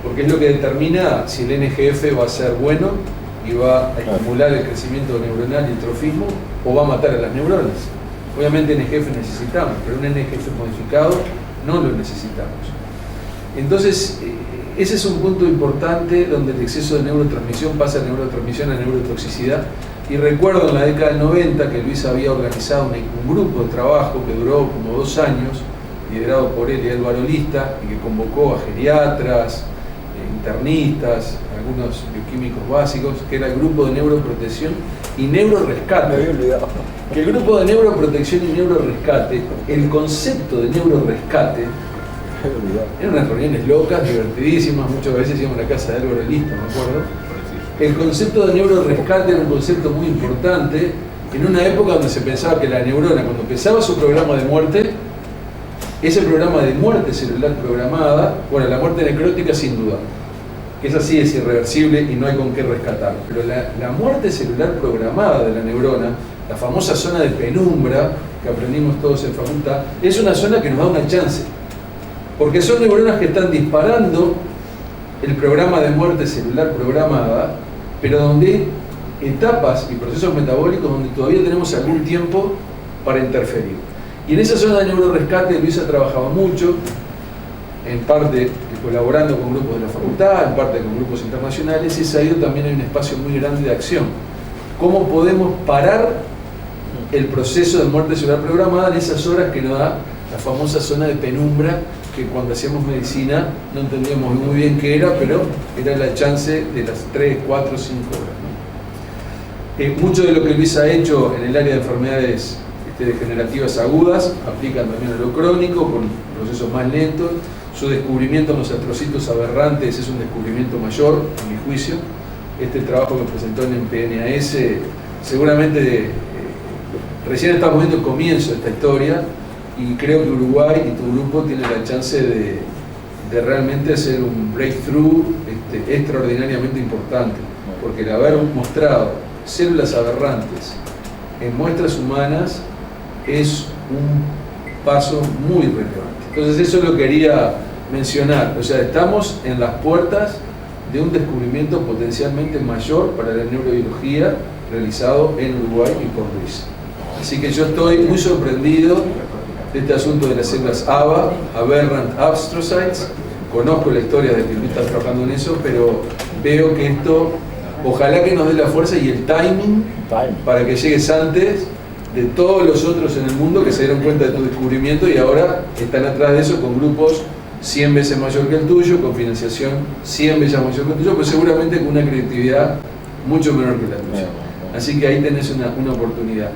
porque es lo que determina si el NGF va a ser bueno y va a estimular el crecimiento neuronal y el trofismo, o va a matar a las neuronas. Obviamente NGF necesitamos, pero un NGF modificado no lo necesitamos. Entonces, ese es un punto importante donde el exceso de neurotransmisión pasa de neurotransmisión a neurotoxicidad. Y recuerdo en la década del 90 que Luis había organizado un grupo de trabajo que duró como 2 años, liderado por él y Álvaro Lista, y que convocó a geriatras, internistas, algunos bioquímicos básicos, que era el grupo de neuroprotección y neurorescate. Me había olvidado. Que el grupo de neuroprotección y neurorescate, el concepto de neurorescate, eran unas reuniones locas, divertidísimas, muchas veces íbamos a la casa de Álvaro Lista, me acuerdo. El concepto de neurorescate era un concepto muy importante en una época donde se pensaba que la neurona, cuando empezaba su programa de muerte, ese programa de muerte celular programada, bueno, la muerte necrótica sin duda, que esa sí es irreversible y no hay con qué rescatar, pero la muerte celular programada de la neurona, la famosa zona de penumbra que aprendimos todos en facultad, es una zona que nos da una chance, porque son neuronas que están disparando el programa de muerte celular programada, pero donde hay etapas y procesos metabólicos donde todavía tenemos algún tiempo para interferir. Y en esa zona de neurorescate Luis ha trabajado mucho, en parte colaborando con grupos de la facultad, en parte con grupos internacionales, y ahí también hay un espacio muy grande de acción. ¿Cómo podemos parar el proceso de muerte celular programada en esas horas que nos da la famosa zona de penumbra, que cuando hacíamos medicina no entendíamos muy bien qué era, pero era la chance de las 3, 4, 5 horas, ¿no? Mucho de lo que Luis ha hecho en el área de enfermedades degenerativas agudas aplican también a lo crónico, con procesos más lentos. Su descubrimiento en los astrocitos aberrantes es un descubrimiento mayor, a mi juicio. Este trabajo que presentó en PNAS, seguramente recién estamos viendo el comienzo de esta historia, y creo que Uruguay y tu grupo tienen la chance de realmente hacer un breakthrough extraordinariamente importante, porque el haber mostrado células aberrantes en muestras humanas es un paso muy relevante. Entonces eso lo quería mencionar, o sea, estamos en las puertas de un descubrimiento potencialmente mayor para la neurobiología realizado en Uruguay y por Luis. Así que yo estoy muy sorprendido de este asunto de las células ABA, Aberrant Astrocytes. Conozco la historia de que Luis está trabajando en eso, pero veo que esto, ojalá que nos dé la fuerza y el timing para que llegues antes de todos los otros en el mundo que se dieron cuenta de tu descubrimiento y ahora están atrás de eso con grupos 100 veces mayor que el tuyo, con financiación 100 veces mayor que el tuyo, pero seguramente con una creatividad mucho menor que la tuya. Así que ahí tenés una oportunidad.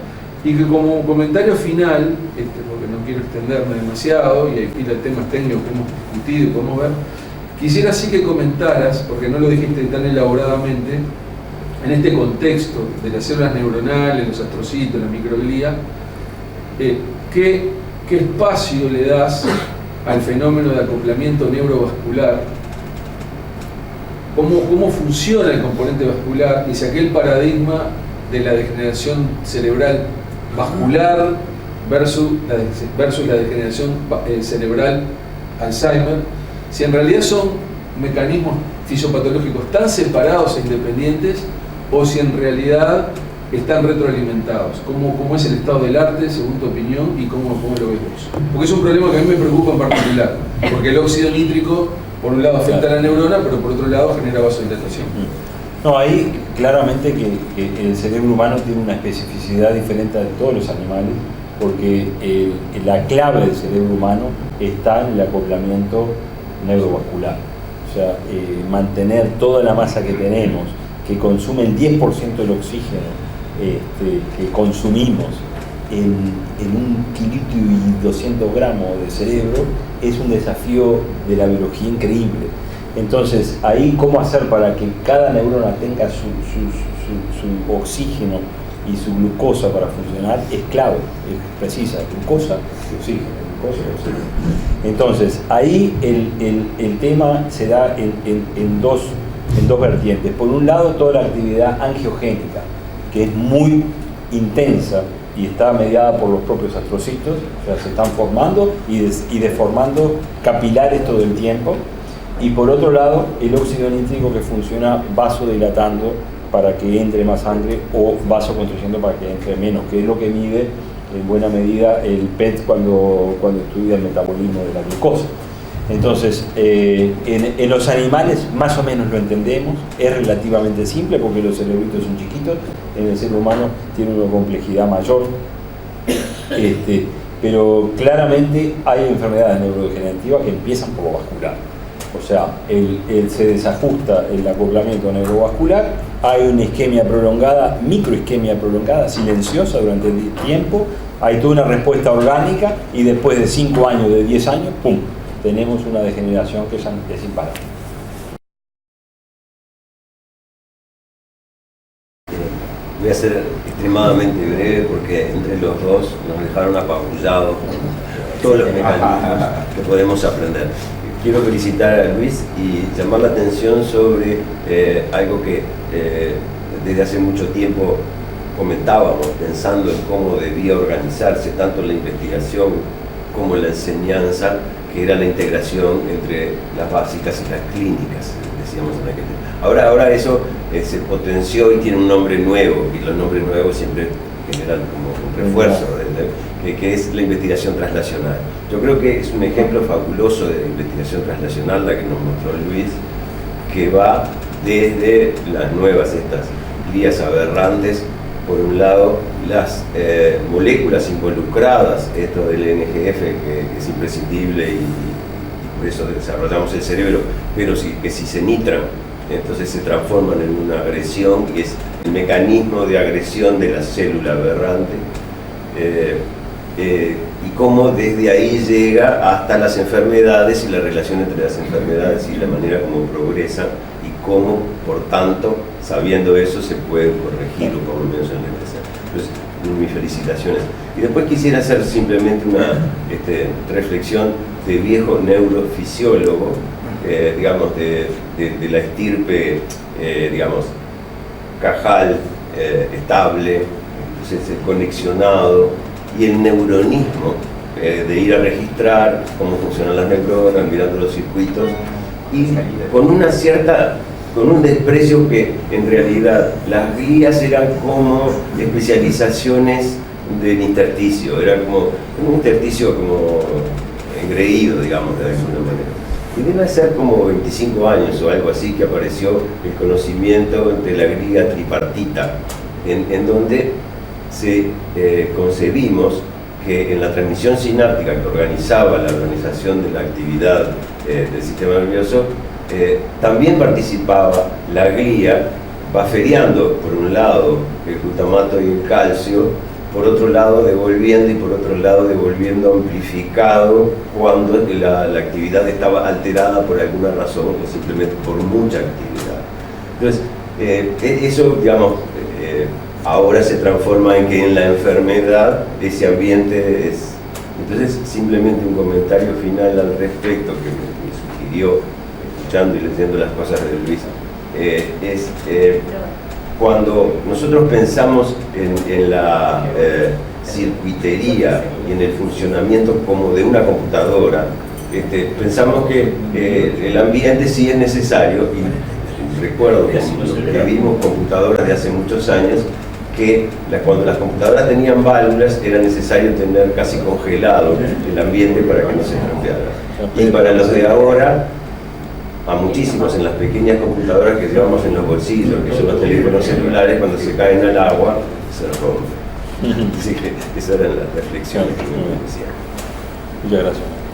Y que como comentario final, porque no quiero extenderme demasiado, y hay pila de temas técnicos que hemos discutido y podemos ver, quisiera sí que comentaras, porque no lo dijiste tan elaboradamente, en este contexto de las células neuronales, los astrocitos, la microglía, ¿qué espacio le das al fenómeno de acoplamiento neurovascular? ¿Cómo funciona el componente vascular? Y si aquel paradigma de la degeneración cerebral vascular versus la degeneración cerebral Alzheimer, si en realidad son mecanismos fisiopatológicos tan separados e independientes, o si en realidad están retroalimentados. ¿Cómo es el estado del arte, según tu opinión, y cómo lo ves vos? Porque es un problema que a mí me preocupa en particular, porque el óxido nítrico, por un lado, afecta a la neurona, pero por otro lado genera vasodilatación. No, ahí claramente que el cerebro humano tiene una especificidad diferente de todos los animales, porque la clave del cerebro humano está en el acoplamiento neurovascular. O sea, mantener toda la masa que tenemos, que consume el 10% del oxígeno que consumimos en un kilito y 200 gramos de cerebro, es un desafío de la biología increíble. Entonces, ahí cómo hacer para que cada neurona tenga su oxígeno y su glucosa para funcionar es clave, es precisa, glucosa y oxígeno, glucosa y oxígeno. Entonces, ahí el tema se da en dos vertientes. Por un lado, toda la actividad angiogénica, que es muy intensa y está mediada por los propios astrocitos, o sea, se están formando y deformando capilares todo el tiempo. Y por otro lado, el óxido nítrico, que funciona vasodilatando para que entre más sangre, o vasoconstruyendo para que entre menos, que es lo que mide en buena medida el PET cuando estudia el metabolismo de la glucosa. Entonces, en los animales más o menos lo entendemos, es relativamente simple porque los cerebritos son chiquitos, en el ser humano tiene una complejidad mayor, pero claramente hay enfermedades neurodegenerativas que empiezan por lo vascular. O sea, se desajusta el acoplamiento neurovascular, hay una isquemia prolongada, microisquemia prolongada, silenciosa durante el tiempo, hay toda una respuesta orgánica y después de 5 años, de 10 años, ¡pum!, tenemos una degeneración que es imparable. Voy a ser extremadamente breve porque entre los dos nos dejaron apabullados todos los mecanismos que podemos aprender. Quiero felicitar a Luis y llamar la atención sobre algo que desde hace mucho tiempo comentábamos, pensando en cómo debía organizarse tanto la investigación como la enseñanza, que era la integración entre las básicas y las clínicas, decíamos en aquel tiempo. Ahora eso se potenció y tiene un nombre nuevo, y los nombres nuevos siempre generan como un refuerzo, que es la investigación translacional. Yo creo que es un ejemplo fabuloso de investigación translacional la que nos mostró Luis, que va desde las nuevas estas glías aberrantes, por un lado las moléculas involucradas, esto del NGF que es imprescindible y por eso desarrollamos el cerebro, pero que si se nitran, entonces se transforman en una agresión, que es el mecanismo de agresión de la célula aberrante, y cómo desde ahí llega hasta las enfermedades y la relación entre las enfermedades y la manera como progresan, y cómo, por tanto, sabiendo eso, se puede corregir o por lo menos enriquecer. Entonces, mis felicitaciones. Y después quisiera hacer simplemente una reflexión de viejo neurofisiólogo, digamos, de la estirpe, digamos, Cajal, estable, entonces, conexionado, y el neuronismo, de ir a registrar cómo funcionan las neuronas, mirando los circuitos, y con un desprecio que en realidad las glías eran como especializaciones del intersticio, era como un intersticio como engreído, digamos, de alguna manera. Y debe ser como 25 años o algo así que apareció el conocimiento de la glía tripartita, en donde concebimos que en la transmisión sináptica que organizaba la organización de la actividad del sistema nervioso, también participaba la glía, buferiando por un lado el glutamato y el calcio, por otro lado devolviendo y por otro lado devolviendo amplificado cuando la actividad estaba alterada por alguna razón o simplemente por mucha actividad. Entonces, eso, digamos, ahora se transforma en que en la enfermedad ese ambiente es... Entonces, simplemente un comentario final al respecto que me sugirió, escuchando y leyendo las cosas de Luis, es cuando nosotros pensamos en la circuitería y en el funcionamiento como de una computadora, pensamos que el ambiente sí es necesario, y recuerdo que vimos computadoras de hace muchos años, que cuando las computadoras tenían válvulas era necesario tener casi congelado el ambiente para que no se estropeara. Y para los de ahora, a muchísimos en las pequeñas computadoras que llevamos en los bolsillos, que son los teléfonos celulares, cuando se caen al agua, se rompen. Así que esas eran las reflexiones que me decían. Muchas gracias.